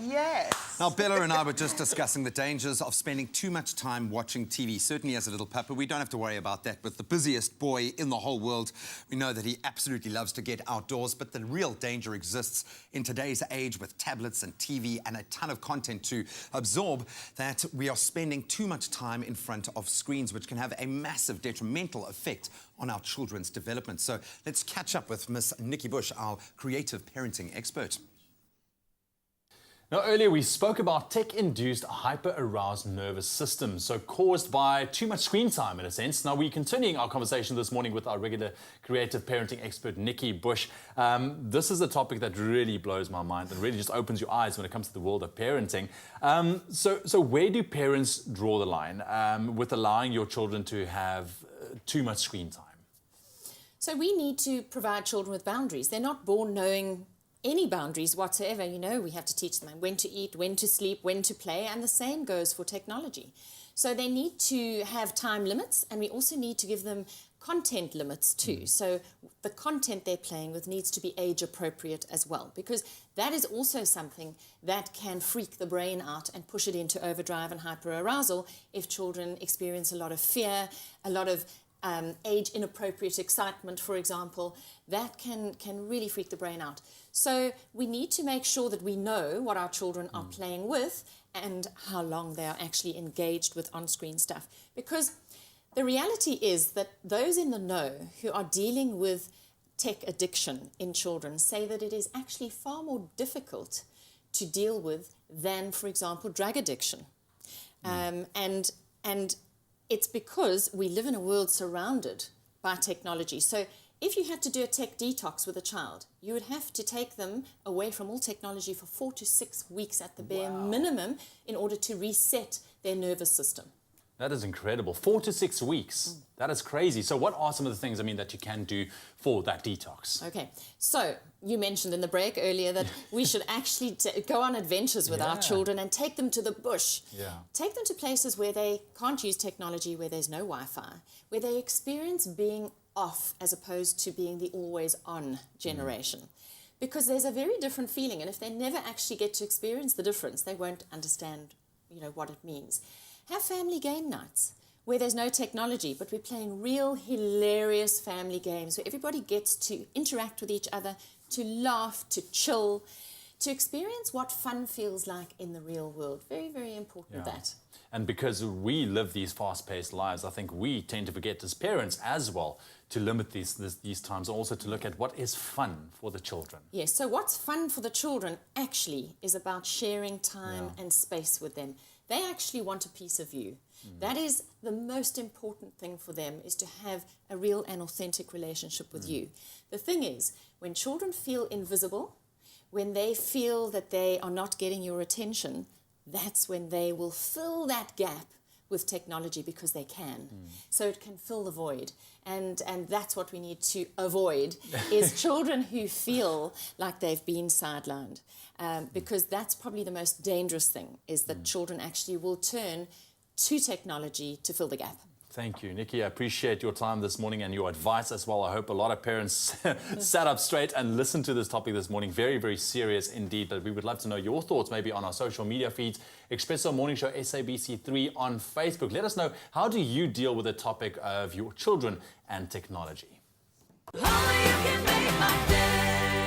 Yes. Now, Bella and I were just discussing the dangers of spending too much time watching TV. Certainly as a little pup, but we don't have to worry about that. With the busiest boy in the whole world, we know that he absolutely loves to get outdoors, but the real danger exists in today's age with tablets and TV and a ton of content to absorb, that we are spending too much time in front of screens, which can have a massive detrimental effect on our children's development. So let's catch up with Miss Nikki Bush, our creative parenting expert. Now, earlier we spoke about tech-induced hyper-aroused nervous system, so caused by too much screen time, in a sense. Now, we're continuing our conversation this morning with our regular creative parenting expert, Nikki Bush. This is a topic that really blows my mind and really just opens your eyes when it comes to the world of parenting. So where do parents draw the line with allowing your children to have too much screen time? So we need to provide children with boundaries. They're not born knowing any boundaries whatsoever. You know, we have to teach them when to eat, when to sleep, when to play, and the same goes for technology. So they need to have time limits, and we also need to give them content limits too. So the content they're playing with needs to be age appropriate as well, because that is also something that can freak the brain out and push it into overdrive and hyperarousal if children experience a lot of fear, a lot of age-inappropriate excitement, for example. That can really freak the brain out. So we need to make sure that we know what our children are playing with and how long they are actually engaged with on-screen stuff. Because the reality is that those in the know who are dealing with tech addiction in children say that it is actually far more difficult to deal with than, for example, drug addiction. And it's because we live in a world surrounded by technology. So if you had to do a tech detox with a child, you would have to take them away from all technology for 4 to 6 weeks at the bare minimum in order to reset their nervous system. That is incredible. 4 to 6 weeks. That is crazy. So what are some of the things, that you can do for that detox? Okay, so you mentioned in the break earlier that we should actually go on adventures with our children and take them to the bush. Take them to places where they can't use technology, where there's no Wi-Fi, where they experience being off as opposed to being the always on generation. Because there's a very different feeling, and if they never actually get to experience the difference, they won't understand, what it means. Have family game nights where there's no technology, but we're playing real hilarious family games where everybody gets to interact with each other, to laugh, to chill, to experience what fun feels like in the real world. Very, very important that. And because we live these fast-paced lives, I think we tend to forget as parents as well to limit these times, also to look at what is fun for the children. Yes, so what's fun for the children actually is about sharing time and space with them. They actually want a piece of you. That is the most important thing for them, is to have a real and authentic relationship with you. The thing is, when children feel invisible, when they feel that they are not getting your attention, that's when they will fill that gap with technology, because they can. So it can fill the void. And that's what we need to avoid, is children who feel like they've been sidelined. Because that's probably the most dangerous thing, is that children actually will turn to technology to fill the gap. Thank you, Nikki. I appreciate your time this morning and your advice as well. I hope a lot of parents sat up straight and listened to this topic this morning. Very, very serious indeed. But we would love to know your thoughts, maybe on our social media feeds. Expresso Morning Show SABC3 on Facebook. Let us know, how do you deal with the topic of your children and technology? Only you can make my day.